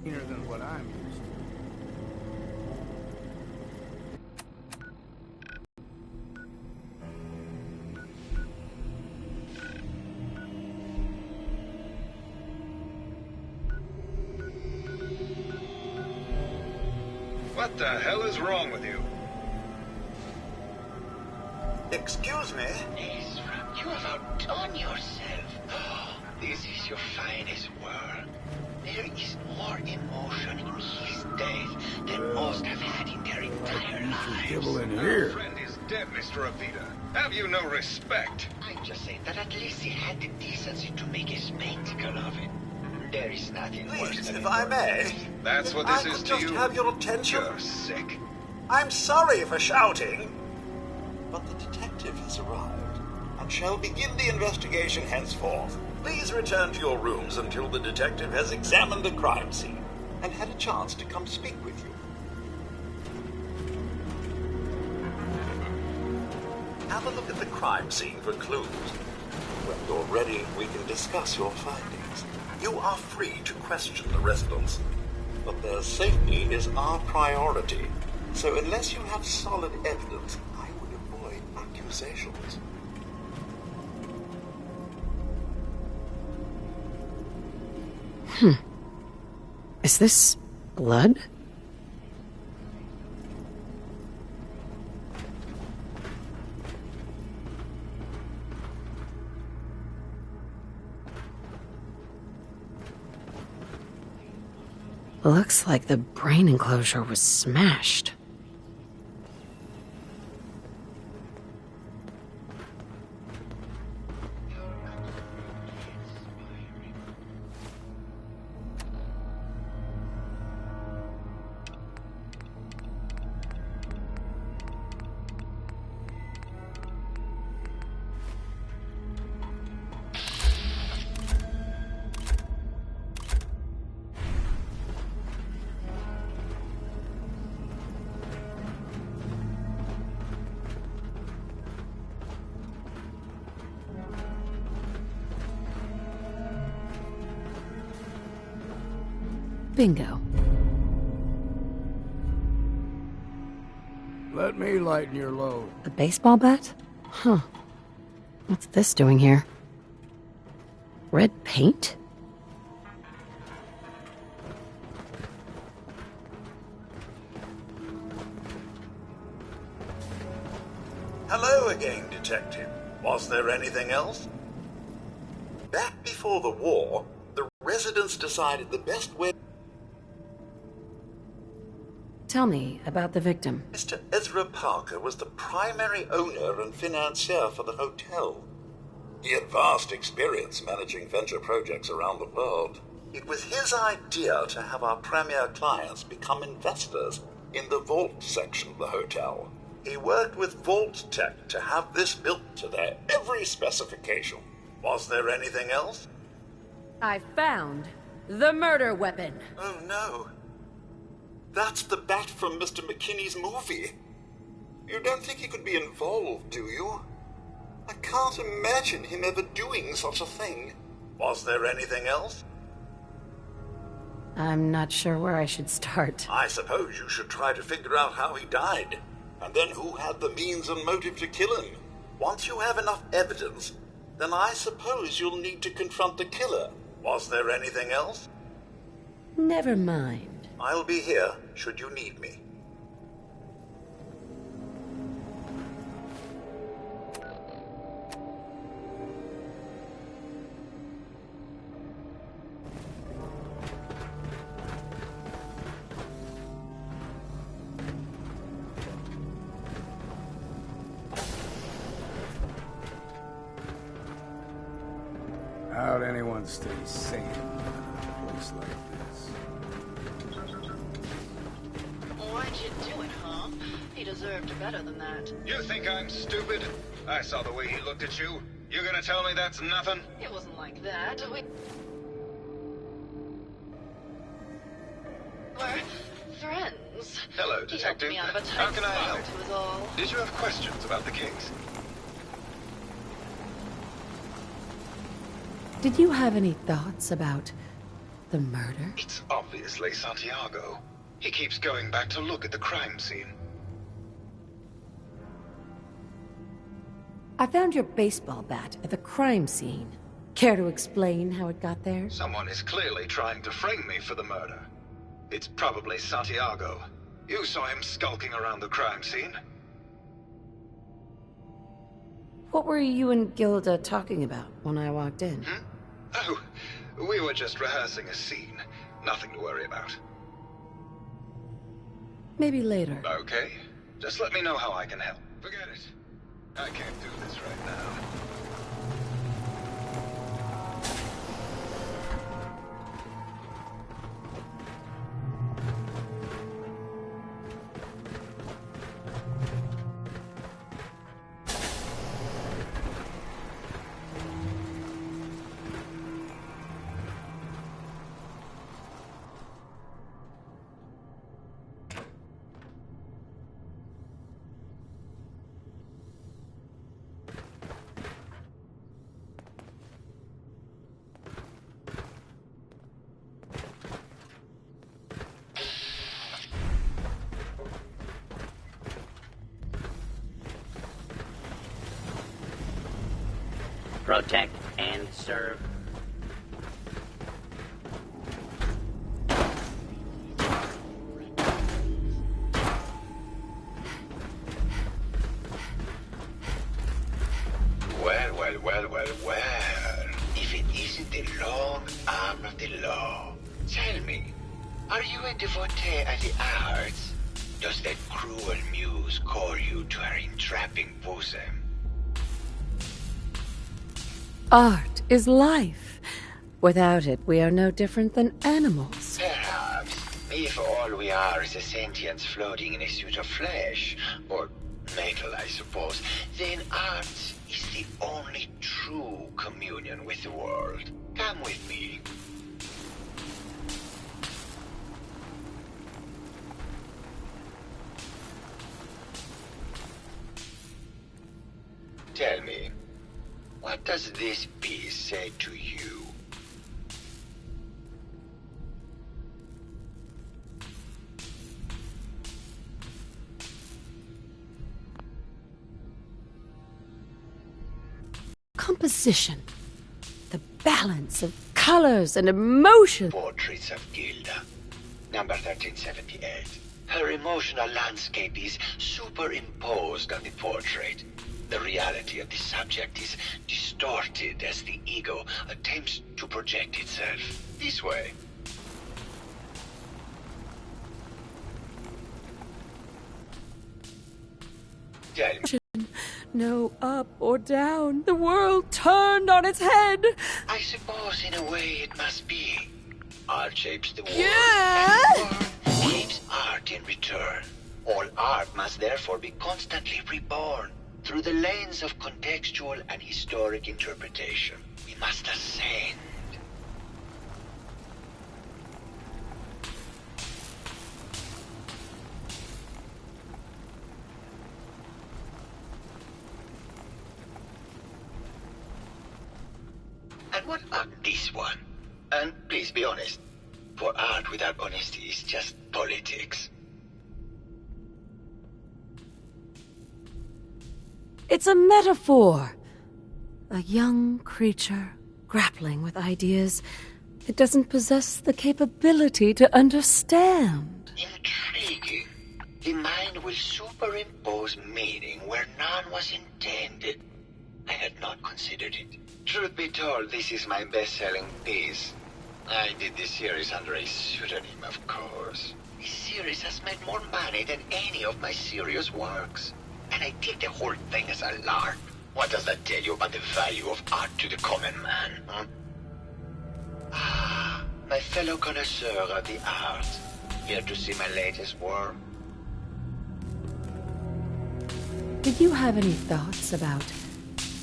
cleaner than what I'm used to. What the hell is wrong with you? Excuse me? Ezra, you have outdone yourself. This is your finest work. There is more emotion in his death than most have had in their entire lives. In Our here. friend is dead, Mr. Avita. Have you no respect? I'm just saying that at least he had the decency to make a spectacle of it. There is nothing worse Please, than if a I murder. may. That's what I this is could to just you? have your attention. You're sick. I'm sorry for shouting. But the detective has arrived and shall begin the investigation henceforth. Please return to your rooms until the detective has examined the crime scene and had a chance to come speak with you. Have a look at the crime scene for clues. When you're ready, we can discuss your findings. You are free to question the residents, but their safety is our priority. So unless you have solid evidence, I would avoid accusations. Is this blood? Looks like the brain enclosure was smashed. Bingo. Let me lighten your load. A baseball bat? Huh. What's this doing here? Red paint? Hello again, Detective. Was there anything else? Back before the war, the residents decided the best way... Tell me about the victim. Mr. Ezra Parker was the primary owner and financier for the hotel. He had vast experience managing venture projects around the world. It was his idea to have our premier clients become investors in the vault section of the hotel. He worked with Vault Tech to have this built to their every specification. Was there anything else? I found the murder weapon. Oh no. That's the bat from Mr. McKinney's movie. You don't think he could be involved, do you? I can't imagine him ever doing such a thing. Was there anything else? I'm not sure where I should start. I suppose you should try to figure out how he died, and then who had the means and motive to kill him. Once you have enough evidence, then I suppose you'll need to confront the killer. Was there anything else? Never mind. I'll be here, should you need me. How'd anyone stay sane in a place like this? Why'd you do it, huh? He deserved better than that. You think I'm stupid? I saw the way he looked at you. You gonna tell me that's nothing? It wasn't like that. We were friends. Hello, He helped Detective. me out of a How tight can I spot, help? was all. Did you have questions about the case? Did you have any thoughts about The murder? It's obviously Santiago. He keeps going back to look at the crime scene. I found your baseball bat at the crime scene. Care to explain how it got there? Someone is clearly trying to frame me for the murder. It's probably Santiago. You saw him skulking around the crime scene. What were you and Gilda talking about when I walked in? Oh, we were just rehearsing a scene. Nothing to worry about. Maybe later. Okay. Just let me know how I can help. Forget it. I can't do this right now. Protect and serve. Well. If it isn't the long arm of the law. Tell me, are you a devotee of the arts? Does that cruel muse call you to her entrapping bosom? Art is life. Without it, we are no different than animals. Perhaps, if all we are is a sentience floating in a suit of flesh, or metal, I suppose, then art is the only true communion with the world. Come with me. Tell me, what does this piece say to you? Composition. The balance of colors and emotion. Portraits of Gilda, number 1378. Her emotional landscape is superimposed on the portrait. The reality of the subject is distorted as the ego attempts to project itself this way. Tell me. No up or down. The world turned on its head. I suppose in a way it must be. Art shapes the world. Yeah. And the world shapes art in return. All art must therefore be constantly reborn through the lens of contextual and historic interpretation. We must ascend. And what about this one? And please be honest, for art without honesty is just politics. It's a metaphor. A young creature grappling with ideas it doesn't possess the capability to understand. Intriguing. The mind will superimpose meaning where none was intended. I had not considered it. Truth be told, this is my best-selling piece. I did this series under a pseudonym, of course. This series has made more money than any of my serious works. And I did the whole thing as a lark. What does that tell you about the value of art to the common man, huh? Ah, my fellow connoisseur of the arts. Here to see my latest work? Did you have any thoughts about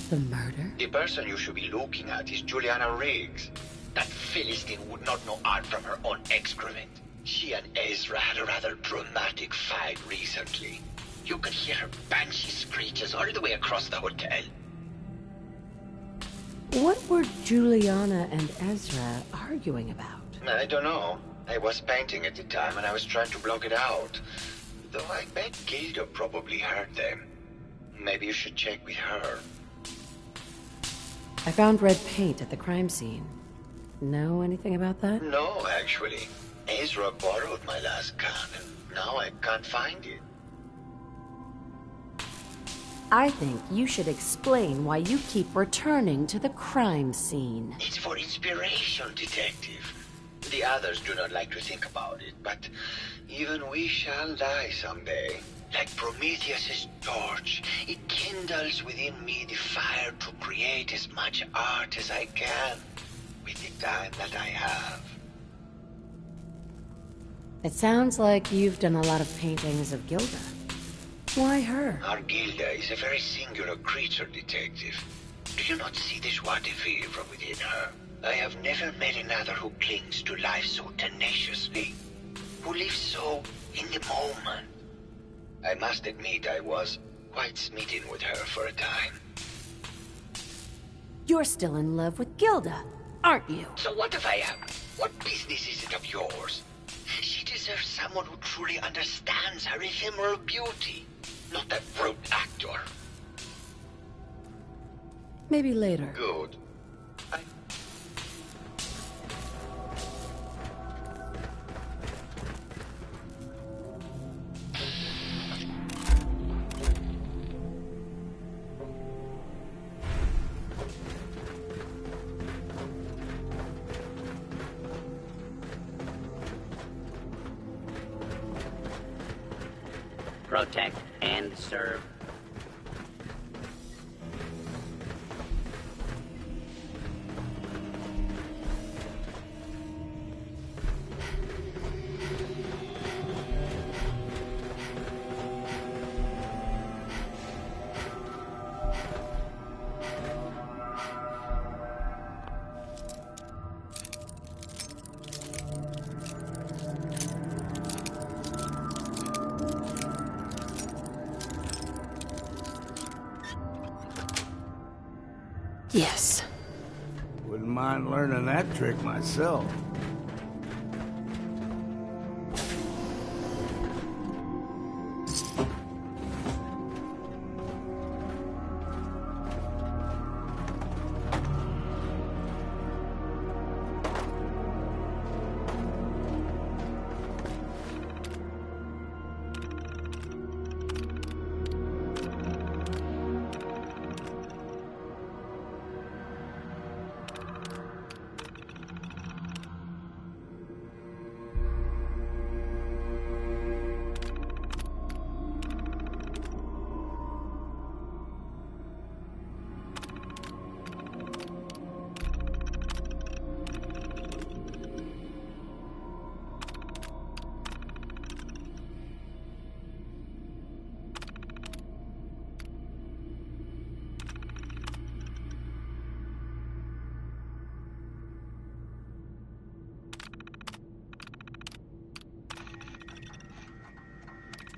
the murder? The person you should be looking at is Juliana Riggs. That Philistine would not know art from her own excrement. She and Ezra had a rather dramatic fight recently. You could hear her banshee screeches all the way across the hotel. What were Juliana and Ezra arguing about? I don't know. I was painting at the time and I was trying to block it out. Though I bet Gilda probably heard them. Maybe you should check with her. I found red paint at the crime scene. Know anything about that? No, actually. Ezra borrowed my last gun and now I can't find it. I think you should explain why you keep returning to the crime scene. It's for inspiration, Detective. The others do not like to think about it, but even we shall die someday. Like Prometheus's torch, it kindles within me the fire to create as much art as I can with the time that I have. It sounds like you've done a lot of paintings of Gilda. Why her? Our Gilda is a very singular creature, Detective. Do you not see the joie de vivre from within her? I have never met another who clings to life so tenaciously, who lives so in the moment. I must admit I was quite smitten with her for a time. You're still in love with Gilda, aren't you? So what if I am? What business is it of yours? She deserves someone who truly understands her ephemeral beauty, not that brute actor. Maybe later. Good. Protect and serve. Yes. Wouldn't mind learning that trick myself.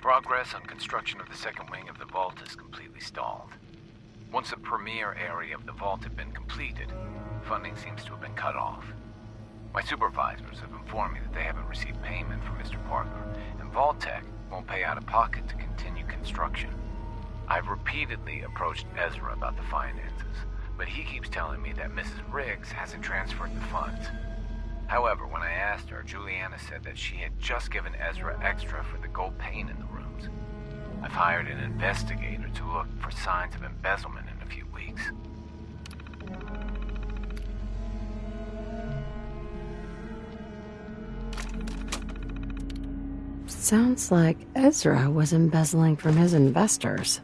Progress on construction of the second wing of the vault is completely stalled. Once the premier area of the vault had been completed, funding seems to have been cut off. My supervisors have informed me that they haven't received payment from Mr. Parker, and Vault-Tec won't pay out of pocket to continue construction. I've repeatedly approached Ezra about the finances, but he keeps telling me that Mrs. Riggs hasn't transferred the funds. However, when I asked her, Juliana said that she had just given Ezra extra for the gold paint in the rooms. I've hired an investigator to look for signs of embezzlement in a few weeks. Sounds like Ezra was embezzling from his investors.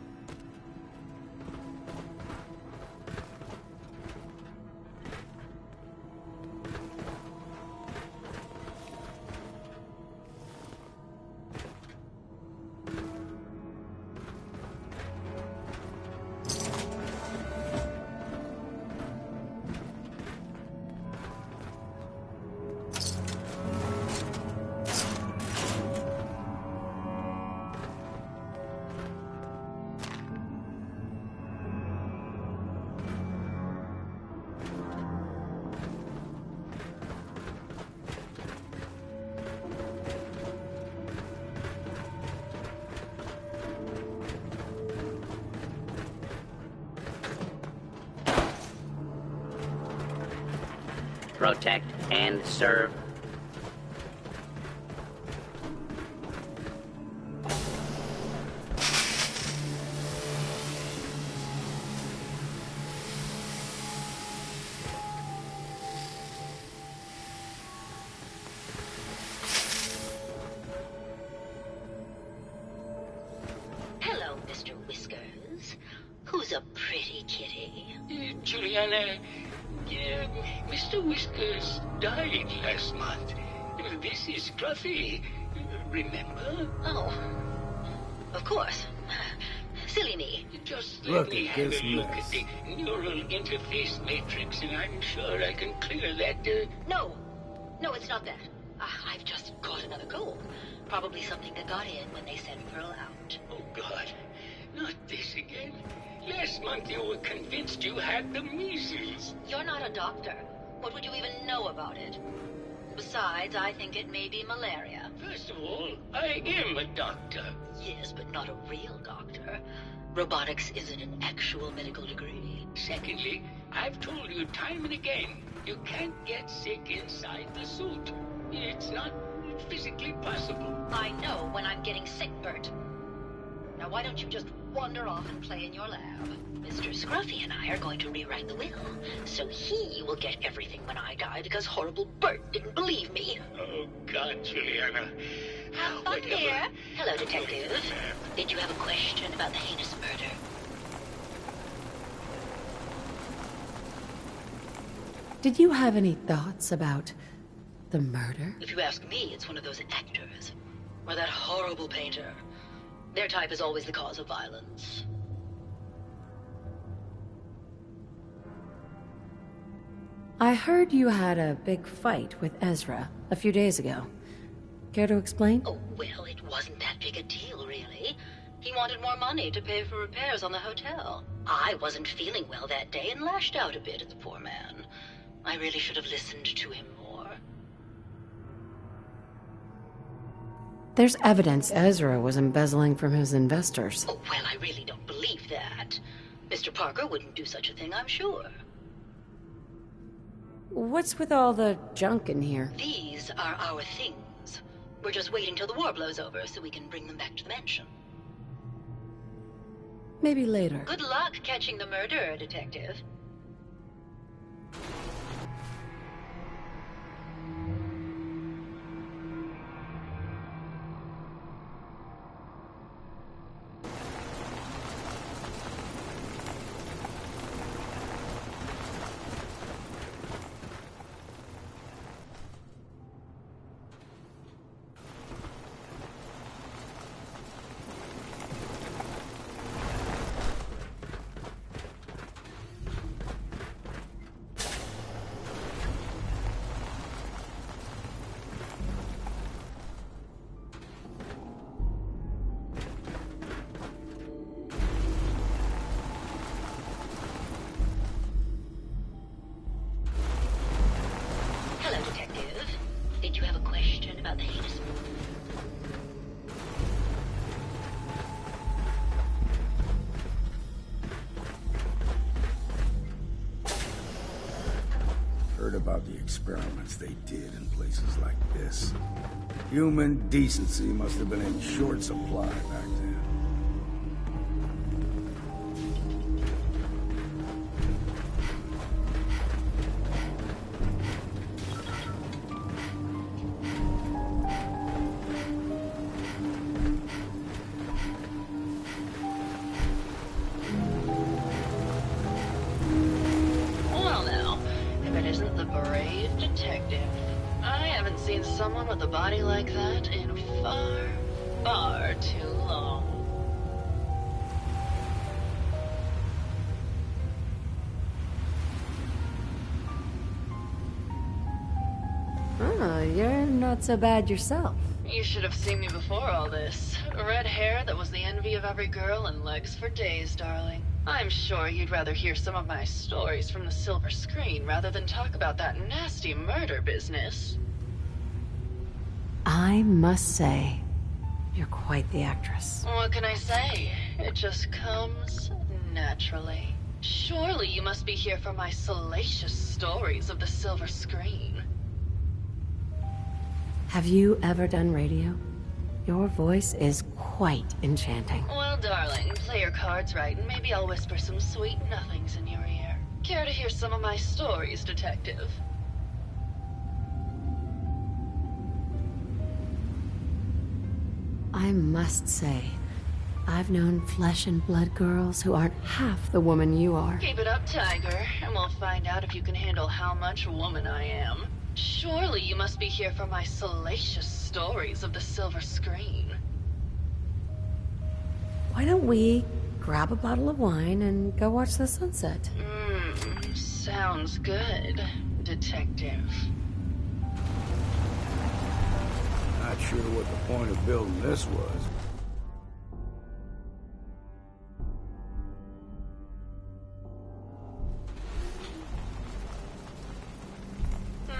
protect, and serve. Hello, Mr. Whiskers. Who's a pretty kitty? Juliana, Mr. Whiskers died last month. This is Scruffy. Remember? Oh, of course. Silly me. Just Look let me at have this a look mess. at the neural interface matrix, and I'm sure I can clear that. No, it's not that. I've just caught another goal. Probably something that got in when they sent Pearl out. Oh, God. Not this again. Last month you were convinced you had the measles. You're not a doctor. What would you even know about it? Besides, I think it may be malaria. First of all, I am a doctor. Yes, but not a real doctor. Robotics isn't an actual medical degree. Secondly, I've told you time and again, you can't get sick inside the suit. It's not physically possible. I know when I'm getting sick, Bert. Now why don't you just wander off and play in your lab? Mr. Scruffy and I are going to rewrite the will, so he will get everything when I die because horrible Bert didn't believe me. Oh, God, Juliana. Have fun here. Hello, Detective. Did you have a question about the heinous murder? Did you have any thoughts about the murder? If you ask me, it's one of those actors. Or that horrible painter. Their type is always the cause of violence. I heard you had a big fight with Ezra a few days ago. Care to explain? Oh, well, it wasn't that big a deal, really. He wanted more money to pay for repairs on the hotel. I wasn't feeling well that day and lashed out a bit at the poor man. I really should have listened to him more. There's evidence Ezra was embezzling from his investors. Oh, well, I really don't believe that. Mr. Parker wouldn't do such a thing, I'm sure. What's with all the junk in here? These are our things. We're just waiting till the war blows over so we can bring them back to the mansion. Maybe later. Good luck catching the murderer, Detective. Heard about the experiments they did in places like this. Human decency must have been in short supply back then. Well now, if it isn't the brave detective. I haven't seen someone with a body like that in far, far too long. You're not so bad yourself. You should have seen me before all this. Red hair that was the envy of every girl and legs for days, darling. I'm sure you'd rather hear some of my stories from the silver screen rather than talk about that nasty murder business. I must say, you're quite the actress. What can I say? It just comes naturally. Surely you must be here for my salacious stories of the silver screen. Have you ever done radio? Your voice is quite enchanting. Well, darling, play your cards right, and maybe I'll whisper some sweet nothings in your ear. Care to hear some of my stories, detective? I must say, I've known flesh and blood girls who aren't half the woman you are. Keep it up, Tiger, and we'll find out if you can handle how much woman I am. Surely you must be here for my salacious stories of the silver screen. Why don't we grab a bottle of wine and go watch the sunset? Sounds good, detective. Not sure what the point of building this was.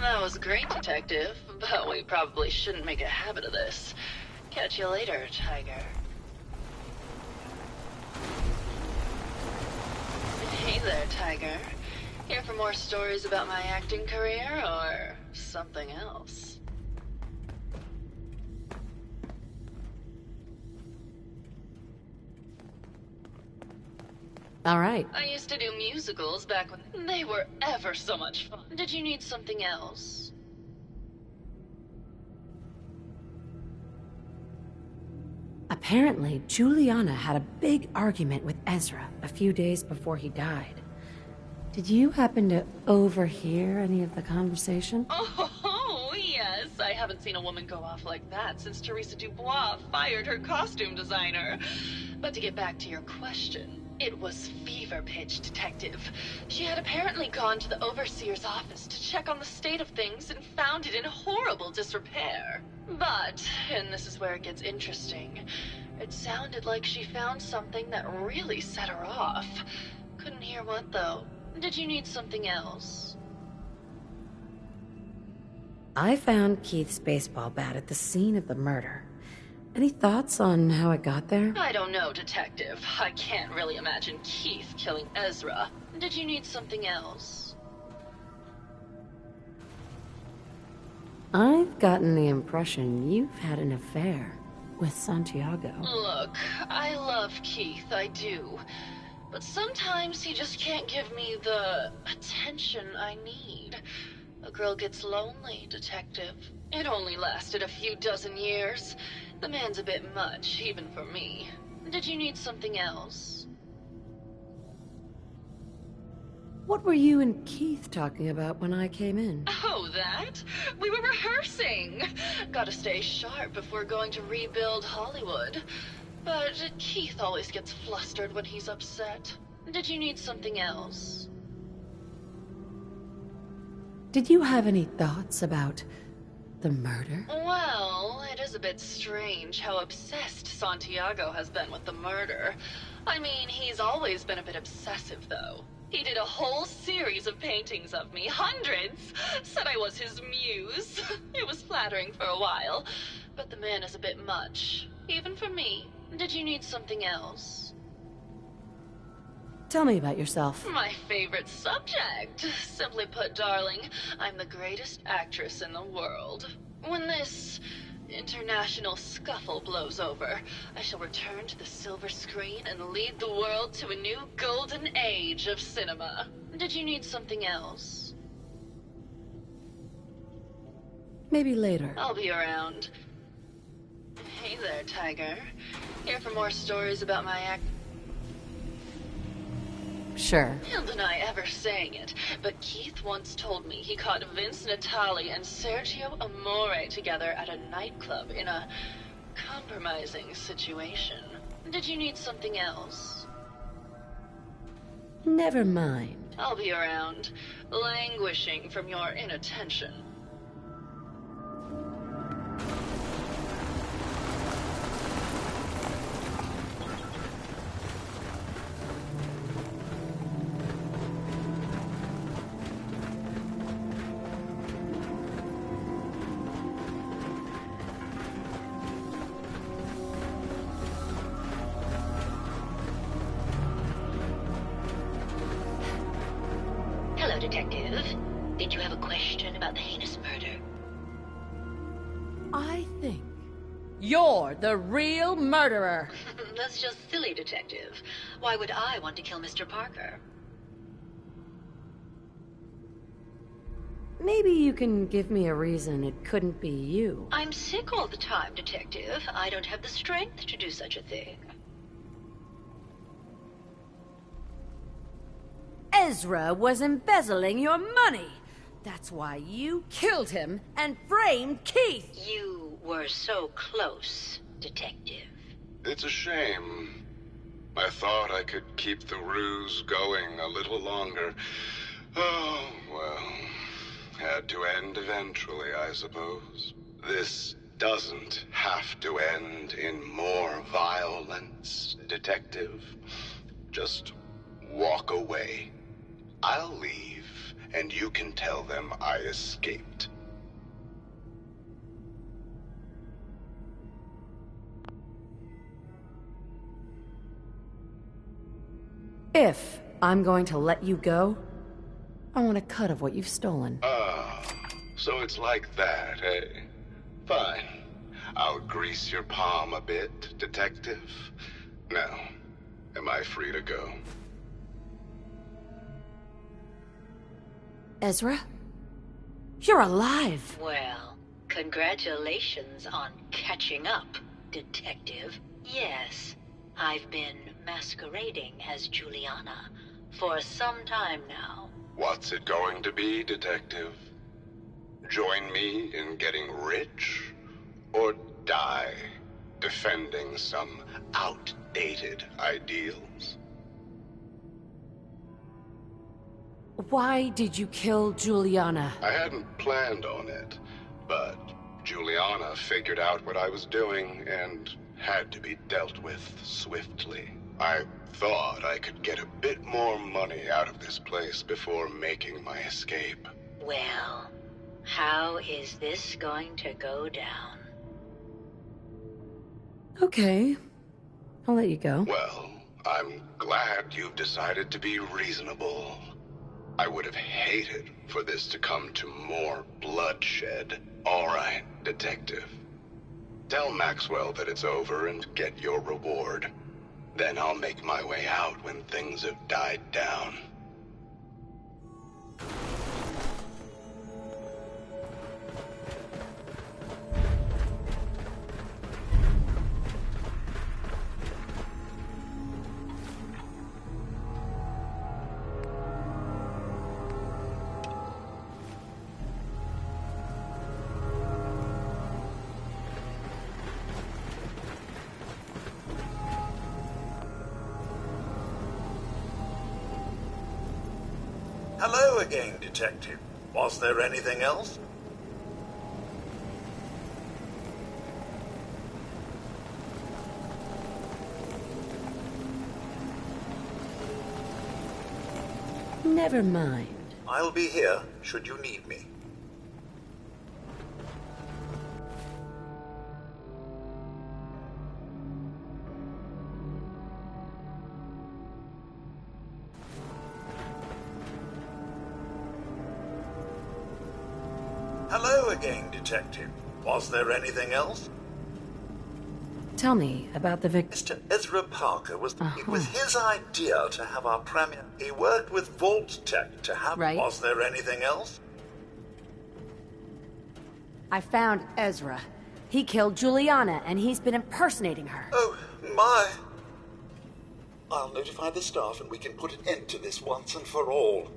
That was great, detective, but we probably shouldn't make a habit of this. Catch you later, Tiger. Hey there, Tiger. Here for more stories about my acting career, or something else? All right. I used to do musicals back when they were ever so much fun. Did you need something else? Apparently, Juliana had a big argument with Ezra a few days before he died. Did you happen to overhear any of the conversation? Oh, yes. I haven't seen a woman go off like that since Teresa Dubois fired her costume designer. But to get back to your question, it was fever pitch, detective. She had apparently gone to the overseer's office to check on the state of things and found it in horrible disrepair. But, and this is where it gets interesting, it sounded like she found something that really set her off. Couldn't hear what, though. Did you need something else? I found Keith's baseball bat at the scene of the murder. Any thoughts on how it got there? I don't know, detective. I can't really imagine Keith killing Ezra. Did you need something else? I've gotten the impression you've had an affair with Santiago. Look, I love Keith, I do. But sometimes he just can't give me the attention I need. A girl gets lonely, detective. It only lasted a few dozen years. The man's a bit much, even for me. Did you need something else? What were you and Keith talking about when I came in? Oh, that? We were rehearsing. Gotta stay sharp before going to rebuild Hollywood. But Keith always gets flustered when he's upset. Did you need something else? Did you have any thoughts about the murder? Well, it is a bit strange how obsessed Santiago has been with the murder. I mean, he's always been a bit obsessive, though. He did a whole series of paintings of me, hundreds, said I was his muse. It was flattering for a while, but the man is a bit much, even for me. Did you need something else? Tell me about yourself. My favorite subject. Simply put, darling, I'm the greatest actress in the world. When this international scuffle blows over, I shall return to the silver screen and lead the world to a new golden age of cinema. Did you need something else? Maybe later. I'll be around. Hey there, Tiger. Here for more stories about my act. Sure. He'll deny ever saying it, but Keith once told me he caught Vince Natali and Sergio Amore together at a nightclub in a compromising situation. Did you need something else? Never mind. I'll be around, languishing from your inattention. Did you have a question about the heinous murder? I think you're the real murderer. That's just silly, Detective. Why would I want to kill Mr. Parker? Maybe you can give me a reason it couldn't be you. I'm sick all the time, Detective. I don't have the strength to do such a thing. Ezra was embezzling your money. That's why you killed him and framed Keith. You were so close, Detective. It's a shame. I thought I could keep the ruse going a little longer. Oh, well. Had to end eventually, I suppose. This doesn't have to end in more violence, Detective. Just walk away. I'll leave, and you can tell them I escaped. If I'm going to let you go, I want a cut of what you've stolen. So it's like that, eh? Fine. I'll grease your palm a bit, Detective. Now, am I free to go? Ezra? You're alive! Well, congratulations on catching up, Detective. Yes, I've been masquerading as Juliana for some time now. What's it going to be, Detective? Join me in getting rich? Or die defending some outdated ideals? Why did you kill Juliana? I hadn't planned on it, but Juliana figured out what I was doing and had to be dealt with swiftly. I thought I could get a bit more money out of this place before making my escape. Well, how is this going to go down? Okay. I'll let you go. Well, I'm glad you've decided to be reasonable. I would have hated for this to come to more bloodshed. All right, Detective. Tell Maxwell that it's over and get your reward. Then I'll make my way out when things have died down. Hello again, Detective. Was there anything else? Never mind. I'll be here, should you need me. Hello again, Detective. Was there anything else? Tell me about the victim. Mr. Ezra Parker it was his idea to have our premiere. He worked with Vault Tech to have... Right. Was there anything else? I found Ezra. He killed Juliana, and he's been impersonating her. Oh, my. I'll notify the staff and we can put an end to this once and for all.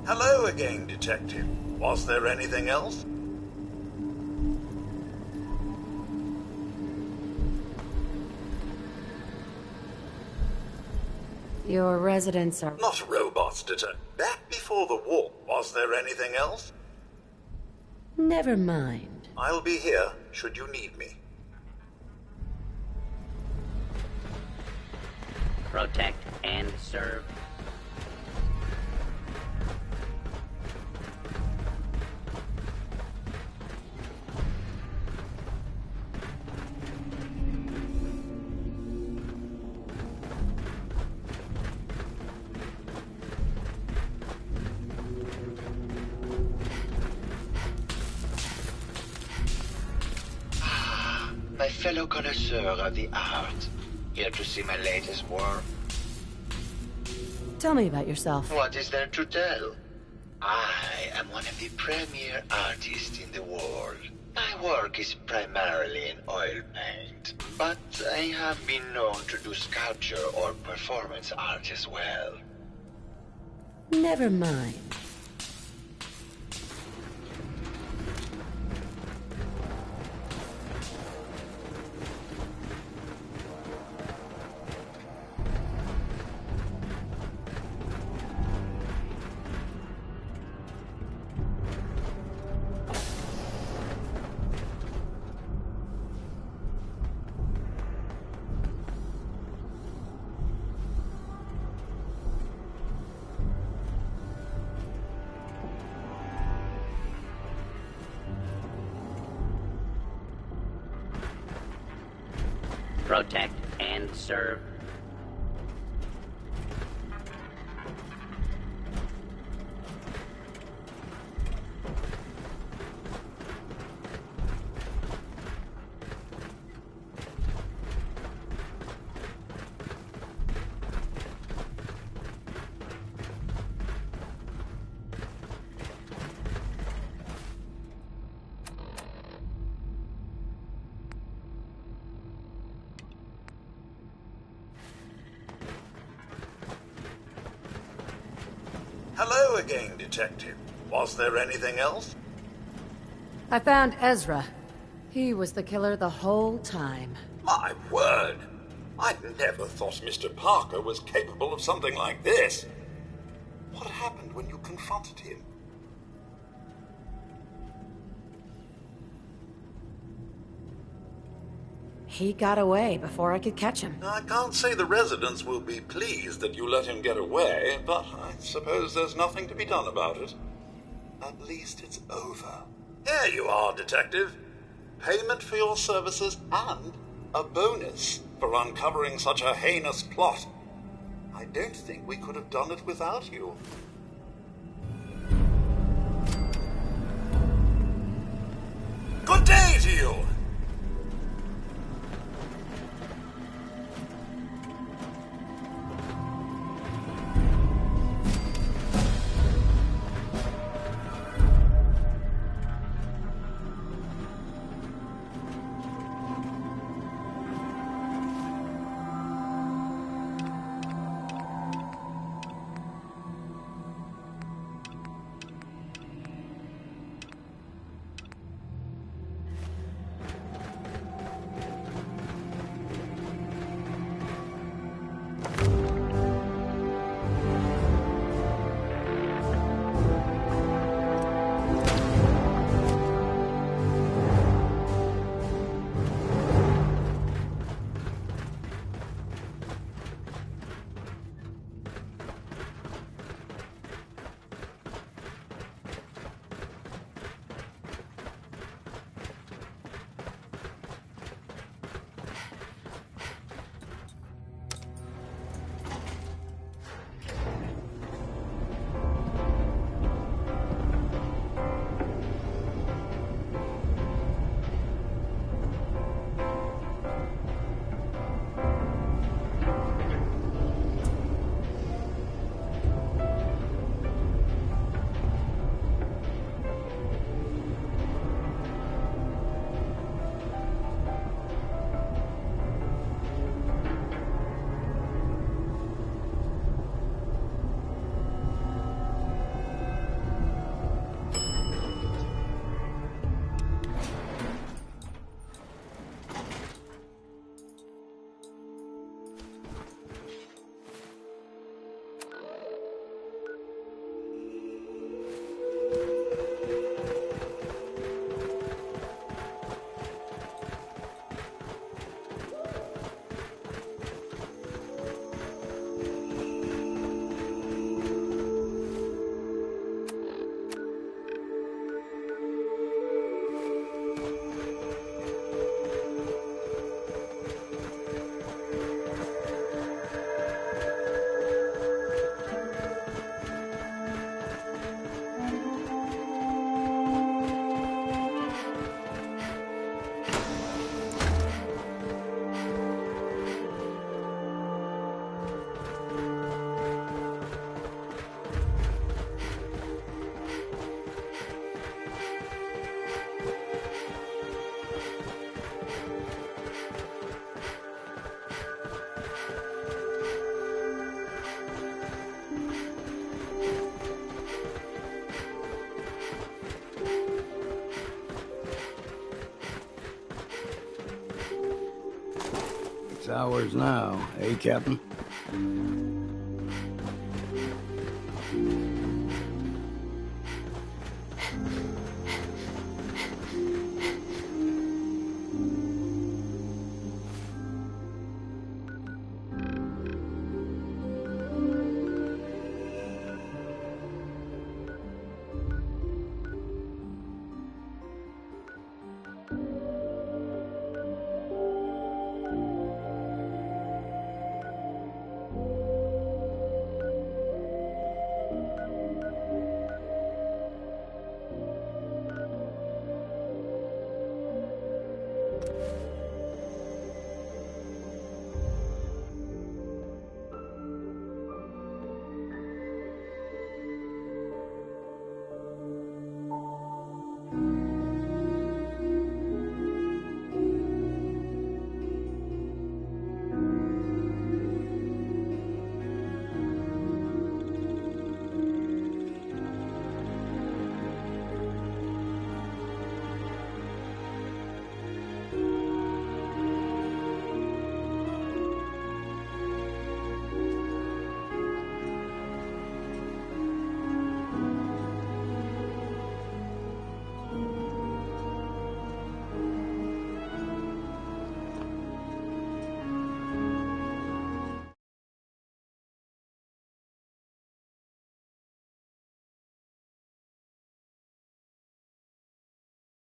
Hello again, Detective. Was there anything else? Your residents are... Not robots, Detective. Back before the war, was there anything else? Never mind. I'll be here, should you need me. Protect and serve. My fellow connoisseur of the art. Here to see my latest work. Tell me about yourself. What is there to tell? I am one of the premier artists in the world. My work is primarily in oil paint, but I have been known to do sculpture or performance art as well. Never mind. Protect and serve. Hello again, Detective. Was there anything else? I found Ezra. He was the killer the whole time. My word! I never thought Mr. Parker was capable of something like this. What happened when you confronted him? He got away before I could catch him. I can't say the residents will be pleased that you let him get away, but I suppose there's nothing to be done about it. At least it's over. Here you are, Detective. Payment for your services and a bonus for uncovering such a heinous plot. I don't think we could have done it without you. Good day to you! It's ours now, eh, Captain?